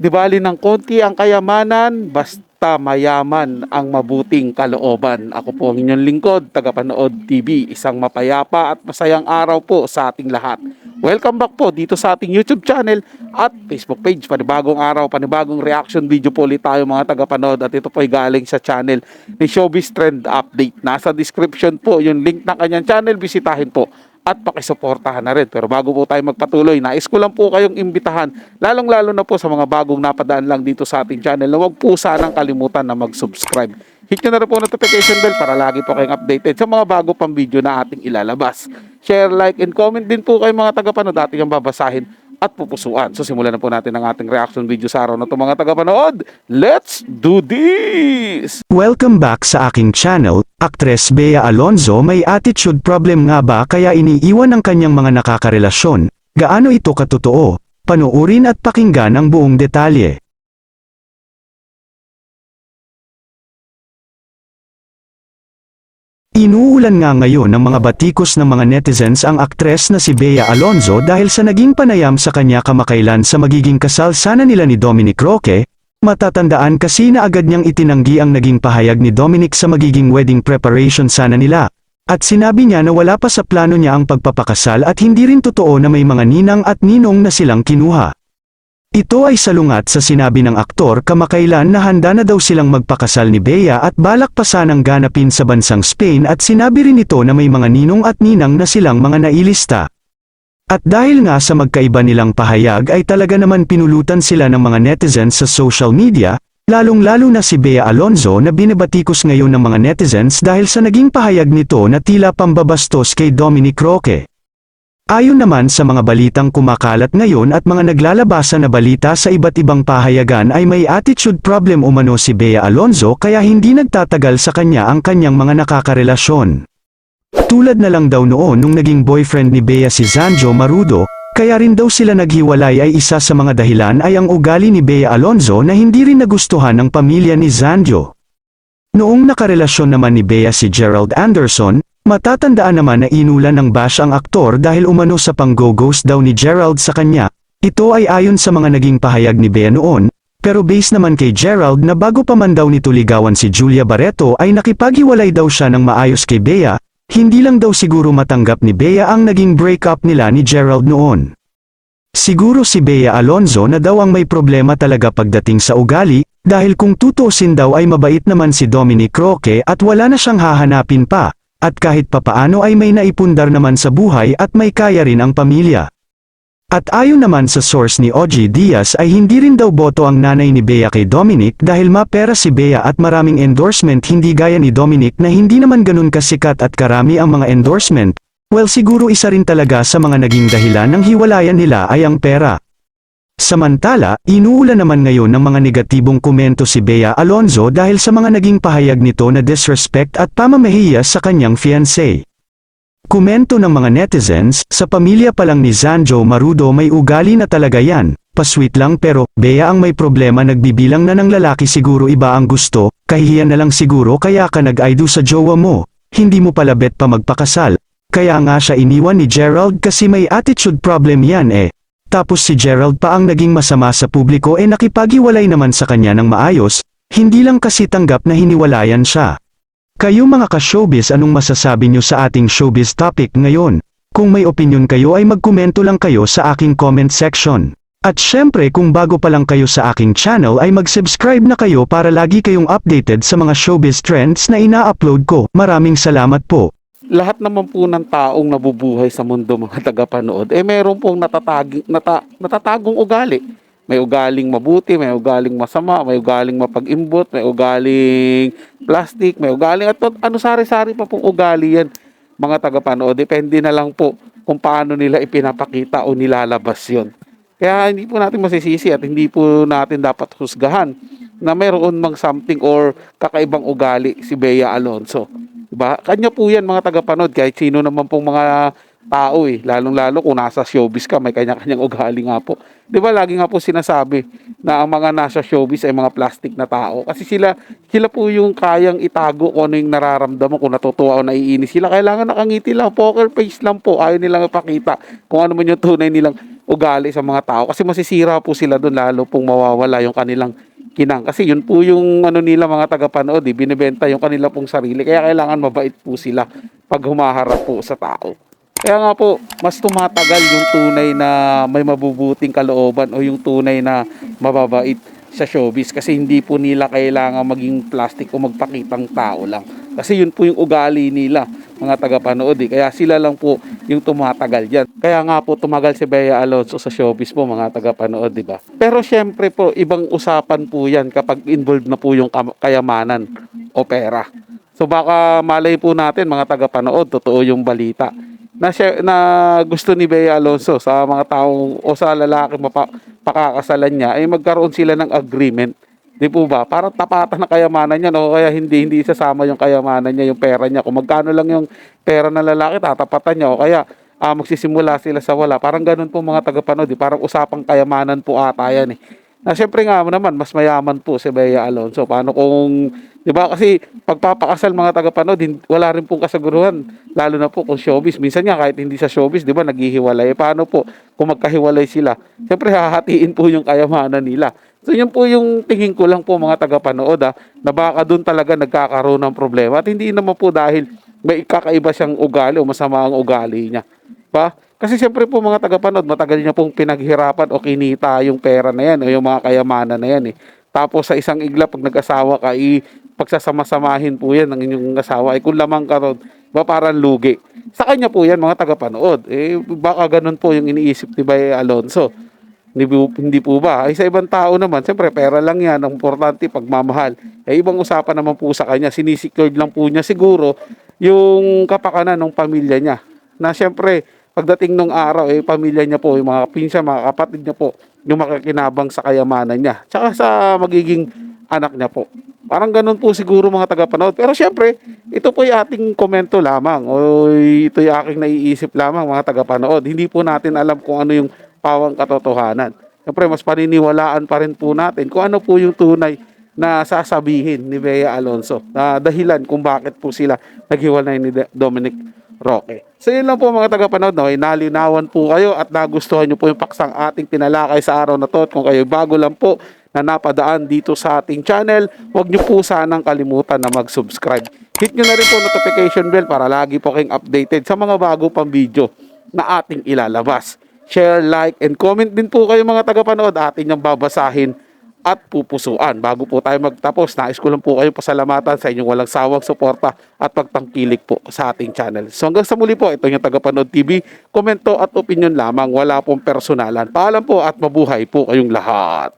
Di bali ng konti ang kayamanan, basta mayaman ang mabuting kalooban. Ako po ang inyong lingkod, tagapanood TV. Isang mapayapa at masayang araw po sa ating lahat. Welcome back po dito sa ating YouTube channel at Facebook page. Panibagong araw, panibagong reaction video po ulit tayo mga tagapanood. At ito po ay galing sa channel ni Showbiz Trend Update. Nasa description po yung link ng kanyang channel. Bisitahin po at pakisuportahan na rin. Pero bago po tayo magpatuloy, nais ko lang po kayong imbitahan, lalong-lalo na po sa mga bagong napadaan lang dito sa ating channel, na huwag po sanang kalimutan na mag-subscribe. Hit nyo na rin po notification bell para lagi po kayong updated sa mga bago pang video na ating ilalabas. Share, like, and comment din po kayo mga tagapanood, ating ang babasahin at pupusuan. So simulan na po natin ang ating reaction video sa araw na ito mga tagapanood. Let's do this! Welcome back sa aking channel. Aktres Bea Alonzo may attitude problem nga ba kaya iniiwan ang kanyang mga nakakarelasyon? Gaano ito katotoo? Panuurin at pakinggan ang buong detalye. Inuulan nga ngayon ng mga batikos ng mga netizens ang aktres na si Bea Alonzo dahil sa naging panayam sa kanya kamakailan sa magiging kasal sana nila ni Dominic Roque. Matatandaan kasi na agad niyang itinanggi ang naging pahayag ni Dominic sa magiging wedding preparation sana nila. At sinabi niya na wala pa sa plano niya ang pagpapakasal at hindi rin totoo na may mga ninang at ninong na silang kinuha. Ito ay salungat sa sinabi ng aktor kamakailan na handa na daw silang magpakasal ni Bea at balak pa sanang ganapin sa bansang Spain at sinabi rin ito na may mga ninong at ninang na silang mga nailista. At dahil nga sa magkaiba nilang pahayag ay talaga naman pinulutan sila ng mga netizens sa social media, lalong-lalo na si Bea Alonzo na binabatikos ngayon ng mga netizens dahil sa naging pahayag nito na tila pambabastos kay Dominic Roque. Ayon naman sa mga balitang kumakalat ngayon at mga naglalabasan na balita sa iba't ibang pahayagan ay may attitude problem umano si Bea Alonzo kaya hindi nagtatagal sa kanya ang kanyang mga nakakarelasyon. Tulad na lang daw noon nung naging boyfriend ni Bea si Zanjo Marudo, kaya rin daw sila naghiwalay ay isa sa mga dahilan ay ang ugali ni Bea Alonzo na hindi rin nagustuhan ng pamilya ni Zanjo. Noong nakarelasyon naman ni Bea si Gerald Anderson, matatandaan naman na inulan ng bash ang aktor dahil umano sa pang-go-ghost daw ni Gerald sa kanya. Ito ay ayon sa mga naging pahayag ni Bea noon, pero based naman kay Gerald na bago pa man daw nito ligawan si Julia Barreto ay nakipaghiwalay daw siya ng maayos kay Bea. Hindi lang daw siguro matanggap ni Bea ang naging breakup nila ni Gerald noon. Siguro si Bea Alonzo na daw ang may problema talaga pagdating sa ugali, dahil kung tutuusin daw ay mabait naman si Dominic Roque at wala na siyang hahanapin pa, at kahit papaano ay may naipundar naman sa buhay at may kaya rin ang pamilya. At ayon naman sa source ni OG Diaz ay hindi rin daw boto ang nanay ni Bea kay Dominic dahil mapera si Bea at maraming endorsement hindi gaya ni Dominic na hindi naman ganun kasikat at karami ang mga endorsement. Well siguro isa rin talaga sa mga naging dahilan ng hiwalayan nila ay ang pera. Samantala, inuulan naman ngayon ng mga negatibong komento si Bea Alonzo dahil sa mga naging pahayag nito na disrespect at pamamahiya sa kanyang fiancé. Komento ng mga netizens, sa pamilya pa lang ni Zanjo Marudo may ugali na talaga yan, pasweet lang pero, Bea ang may problema nagbibilang na ng lalaki siguro iba ang gusto, kahihiyan na lang siguro kaya ka nag-aido sa jowa mo, hindi mo pala bet pa magpakasal, kaya nga siya iniwan ni Gerald kasi may attitude problem yan eh. Tapos si Gerald pa ang naging masama sa publiko nakipaghiwalay naman sa kanya ng maayos, hindi lang kasi tanggap na hiniwalayan siya. Kayo mga ka-showbiz anong masasabi nyo sa ating showbiz topic ngayon? Kung may opinion kayo ay magkomento lang kayo sa aking comment section. At syempre kung bago pa lang kayo sa aking channel ay mag-subscribe na kayo para lagi kayong updated sa mga showbiz trends na ina-upload ko. Maraming salamat po. Lahat naman po ng taong nabubuhay sa mundo mga tagapanood, meron pong natatagong ugali. May ugaling mabuti, may ugaling masama, may ugaling mapag-imbot, may ugaling plastic, may ugaling at ano sari-sari pa pong ugali yan mga tagapanood. Depende na lang po kung paano nila ipinapakita o nilalabas yon. Kaya hindi po natin masisisi at hindi po natin dapat husgahan na mayroon mang something or kakaibang ugali si Bea Alonzo. Diba? Kanya po yan mga tagapanood, kahit sino naman pong mga tao lalong-lalo kung nasa showbiz ka, may kanya-kanyang ugali nga po. 'Di ba lagi nga po sinasabi na ang mga nasa showbiz ay mga plastic na tao kasi sila po yung kayang itago kung ano yung nararamdaman, kung natutuwa o naiinis sila. Kailangan nakangiti lang, poker face lang po, ayaw nilang ipakita kung ano man yung tunay nilang ugali sa mga tao kasi masisira po sila doon, lalo pong mawawala yung kanilang kinang. Kasi yun po yung ano nila mga tagapanood, binibenta yung kanila pong sarili. Kaya kailangan mabait po sila pag humaharap po sa tao. Kaya nga po, mas tumatagal yung tunay na may mabubuting kalooban o yung tunay na mababait sa showbiz kasi hindi po nila kailangan maging plastic o magpakitang tao lang. Kasi yun po yung ugali nila, mga tagapanood. Kaya sila lang po yung tumatagal dyan. Kaya nga po tumagal si Bea Alonzo sa showbiz po, mga tagapanood, di ba? Pero syempre po, ibang usapan po yan kapag involved na po yung kayamanan o pera. So baka malay po natin, mga tagapanood, totoo yung balita na gusto ni Bea Alonzo sa mga taong o sa lalaki pakakasalan niya ay magkaroon sila ng agreement. Di po ba? Para tapatan na kayamanan niya o kaya hindi isasama yung kayamanan niya, yung pera niya. Kung magkano lang yung pera ng lalaki, tatapatan niya o kaya magsisimula sila sa wala. Parang ganun po mga tagapanood. Parang usapang kayamanan po ata yan eh. Na syempre nga naman, mas mayaman po si Bea Alonzo. Paano kung, di ba? Kasi pagpapakasal mga tagapanood, wala rin pong kasaguruhan. Lalo na po kung showbiz. Minsan nga kahit hindi sa showbiz, di ba, naghihiwalay. Paano po kung magkahiwalay sila? Syempre hahatiin po yung kayamanan nila. So yun po yung tingin ko lang po mga tagapanood na baka doon talaga nagkakaroon ng problema. At hindi naman po dahil may kakaiba siyang ugali o masama ang ugali niya. Ba? Kasi siyempre po mga tagapanood, matagal niya pong pinaghirapan o kinita yung pera na yan o yung mga kayamanan na yan eh. Tapos sa isang igla pag nag-asawa ka, pagsasama-samahin po yan ng inyong asawa. Kung lamang ka ron, ba parang lugi. Sa kanya po yan mga tagapanood. Baka ganun po yung iniisip ni Bea Alonzo. Hindi po ba? Sa ibang tao naman, siyempre pera lang yan. Ang importante pagmamahal. Ibang usapan naman po sa kanya. Sinisecured lang po niya siguro yung kapakanan ng pamilya niya. Na siyempre, pagdating nung araw, pamilya niya po, yung mga pinsa, mga kapatid niya po, yung makikinabang sa kayamanan niya. Tsaka sa magiging anak niya po. Parang ganun po siguro mga tagapanood. Pero syempre, ito po yung ating komento lamang o ito yung aking naiisip lamang mga tagapanood. Hindi po natin alam kung ano yung pawang katotohanan. Syempre, mas paniniwalaan pa rin po natin kung ano po yung tunay na sasabihin ni Bea Alonzo na dahilan kung bakit po sila naghiwalay ni Dominic Roque. So yun lang po mga tagapanood, nalinawan po kayo at nagustuhan nyo po yung paksang ating tinalakay sa araw na to. At kung kayo bago lang po na napadaan dito sa ating channel, huwag nyo po sanang kalimutan na mag-subscribe. Hit nyo na rin po notification bell para lagi po kayong updated sa mga bago pang video na ating ilalabas. Share, like, and comment din po kayo mga tagapanood, atin yung babasahin at pupusuan. Bago po tayo magtapos, nais ko lang po kayo pasalamatan sa inyong walang sawang suporta at pagtangkilik po sa ating channel. So hanggang sa muli po, ito yung Tagapanood TV. Komento at opinion lamang, wala pong personalan. Paalam po at mabuhay po kayong lahat.